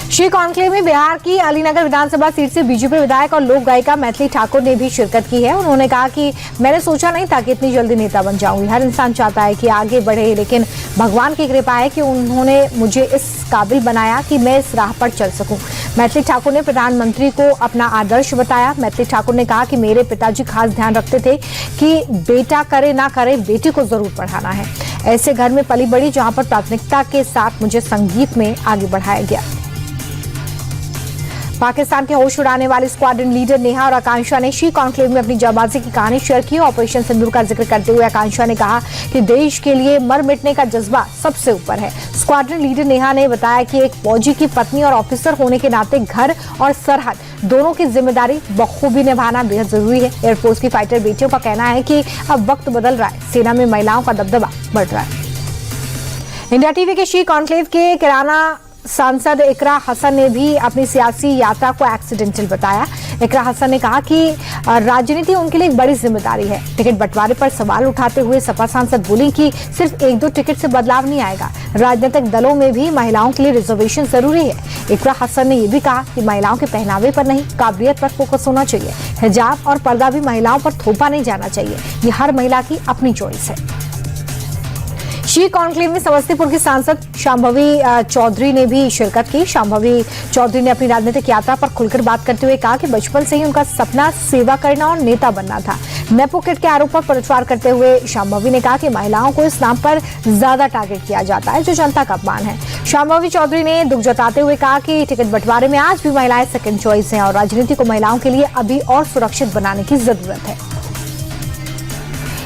Shri conclave में बिहार की अलीनगर विधानसभा seat से बीजेपी विधायक और लोक गायिका मैथिली ठाकुर ने भी शिरकत की है। उन्होंने कहा कि मैंने सोचा नहीं था कि इतनी जल्दी नेता बन जाऊंगी। हर इंसान चाहता है कि आगे बढ़े, लेकिन भगवान की कृपा है कि उन्होंने मुझे इस काबिल बनाया कि मैं इस राह पर चल सकूं। मैथिली ठाकुर ने प्रधानमंत्री को अपना आदर्श बताया। मैथिली ठाकुर ने कहा कि मेरे पिताजी खास ध्यान रखते थे कि बेटा करे ना करे, बेटी को जरूर पढ़ाना है। ऐसे घर में पली बड़ी जहां पर प्राथमिकता के साथ मुझे संगीत में आगे बढ़ाया गया। पाकिस्तान के होश उड़ाने वाले स्क्वाड्रन लीडर नेहा और आकांक्षा ने श्री कॉन्क्लेव में अपनी जाबाजी की कहानी शेयर की। ऑपरेशन सिंदूर का जिक्र करते हुए आकांक्षा ने कहा कि देश के लिए मर मिटने का जज्बा सबसे ऊपर है। स्क्वाड्रन लीडर नेहा ने बताया कि एक फौजी की पत्नी और ऑफिसर होने के नाते घर और सरहद दोनों की जिम्मेदारी बखूबी निभाना बेहद जरूरी है। एयरफोर्स की फाइटर बेटियों का कहना है कि अब वक्त बदल रहा है, सेना में महिलाओं का दबदबा बढ़ रहा है। इंडिया टीवी के श्री कॉन्क्लेव के किराना सांसद इकरा हसन ने भी अपनी सियासी यात्रा को एक्सीडेंटल बताया। इकरा हसन ने कहा कि राजनीति उनके लिए एक बड़ी जिम्मेदारी है। टिकट बंटवारे पर सवाल उठाते हुए सपा सांसद बोली कि सिर्फ 1-2 टिकट से बदलाव नहीं आएगा, राजनीतिक दलों में भी महिलाओं के लिए रिजर्वेशन जरूरी है। इकरा हसन ने यह भी कहा कि महिलाओं के पहनावे पर नहीं, काबिलियत पर फोकस होना चाहिए। हिजाब और पर्दा भी महिलाओं पर थोपा नहीं जाना चाहिए, ये हर महिला की अपनी चॉइस है। श्री कॉन्क्लेव में समस्तीपुर की सांसद शांभवी चौधरी ने भी शिरकत की। शांभवी चौधरी ने अपनी राजनीतिक यात्रा पर खुलकर बात करते हुए कहा कि बचपन से ही उनका सपना सेवा करना और नेता बनना था। नेपो किट के आरोप पर पलटवार करते हुए शांभवी ने कहा कि महिलाओं को इस नाम पर ज्यादा टारगेट किया जाता है, जो जनता का अपमान है। शांभवी चौधरी ने दुख जताते हुए कहा कि टिकट बंटवारे में आज भी महिलाएं सेकंड चॉइस हैं और राजनीति को महिलाओं के लिए अभी और सुरक्षित बनाने की जरूरत है।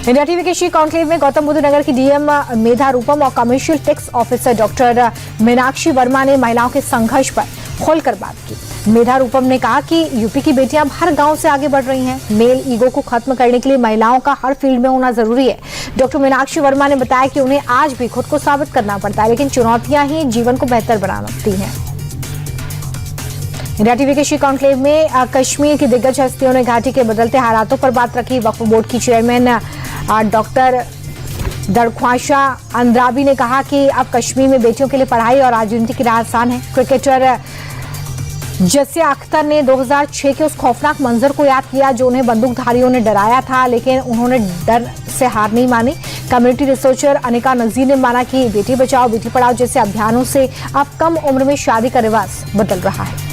इंडिया टीवी के श्री कॉन्क्लेव में गौतम बुद्ध नगर की डीएम मेधा रूपम और commercial tax officer doctor Meenakshi Verma ने महिलाओं के संघर्ष पर खोलकर बात की। मेधा रूपम ने कहा कि यूपी की बेटियां अब हर गांव से आगे बढ़ रही हैं। मेल ईगो को खत्म करने के लिए महिलाओं का हर फील्ड में होना जरूरी है। डॉक्टर मीनाक्षी वर्मा ने बताया कि उन्हें आज भी खुद को साबित करना पड़ता है, लेकिन चुनौतियां ही जीवन को बेहतर बनाती हैं। इंडिया टीवी के श्री कॉन्क्लेव में कश्मीर की दिग्गज हस्तियों ने घाटी के बदलते हालातों पर बात रखी। वक्फ बोर्ड की चेयरमैन डॉक्टर दरख्वाशा अंद्राबी ने कहा कि अब कश्मीर में बेटियों के लिए पढ़ाई और राजनीति की राह आसान है। क्रिकेटर जसिया अख्तर ने 2006 के उस खौफनाक मंजर को याद किया जो उन्हें बंदूकधारियों ने डराया था, लेकिन उन्होंने डर से हार नहीं मानी। कम्युनिटी रिसर्चर अनिका नजीर ने माना कि बेटी बचाओ बेटी पढ़ाओ जैसे अभियानों से अब कम उम्र में शादी का रिवाज बदल रहा है।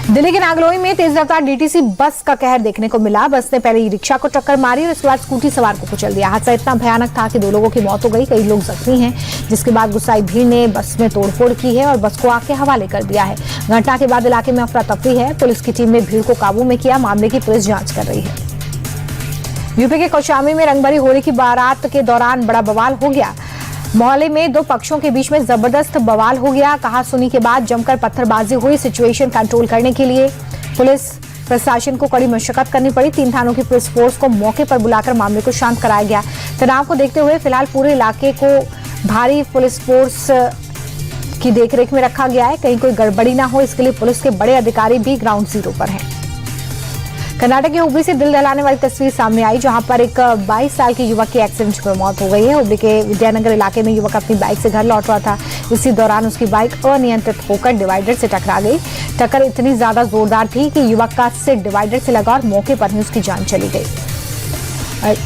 दिल्ली के नागलोई में तेज रफ्तार डीटीसी बस का कहर देखने को मिला। बस ने पहले ई रिक्शा को टक्कर मारी और इसके बाद स्कूटी सवार को कुचल दिया। हादसा इतना भयानक था कि 2 लोगों की मौत हो गई, कई लोग जख्मी हैं, जिसके बाद गुस्साई भीड़ ने बस में तोड़फोड़ की है और बस को आग के हवाले कर दिया है। घटना के बाद इलाके में अफरा तफरी है। पुलिस की टीम ने भीड़ को काबू में किया। मामले की पुलिस जांच कर रही है। यूपी के कौशाम्बी में रंगभरी होली की बारात के दौरान बड़ा बवाल हो गया। मोहल्ले में 2 पक्षों के बीच में जबरदस्त बवाल हो गया। कहा सुनी के बाद जमकर पत्थरबाजी हुई। सिचुएशन कंट्रोल करने के लिए पुलिस प्रशासन को कड़ी मशक्कत करनी पड़ी। 3 थानों की पुलिस फोर्स को मौके पर बुलाकर मामले को शांत कराया गया। तनाव को देखते हुए फिलहाल पूरे इलाके को भारी पुलिस फोर्स की देखरेख में रखा गया है। कहीं कोई गड़बड़ी ना हो, इसके लिए पुलिस के बड़े अधिकारी भी ग्राउंड जीरो पर हैं। कर्नाटक के हुबली से दिल दहलाने वाली तस्वीर सामने आई, जहां पर एक 22 साल के युवक की एक्सीडेंट में मौत हो गई है। हुबली के विद्यानगर इलाके में युवक अपनी बाइक से घर लौट रहा था। इसी दौरान उसकी बाइक अनियंत्रित होकर डिवाइडर से टकरा गई। टक्कर इतनी ज्यादा जोरदार थी कि युवक का सिर डिवाइडर से लगा और मौके पर ही उसकी जान चली गई।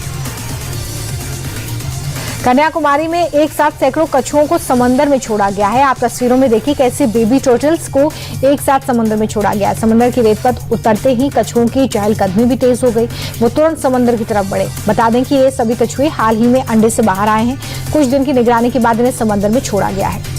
कन्याकुमारी में एक साथ सैकड़ों कछुओं को समंदर में छोड़ा गया है। आप तस्वीरों में देखिए कैसे बेबी टर्टल्स को एक साथ समंदर में छोड़ा गया है। समंदर की रेत पर उतरते ही कछुओं की चहलकदमी भी तेज हो गई। वो तुरंत समंदर की तरफ बढ़े। बता दें कि ये सभी कछुए हाल ही में अंडे से बाहर आए हैं। कुछ दिन की निगरानी के बाद इन्हें समंदर में छोड़ा गया है।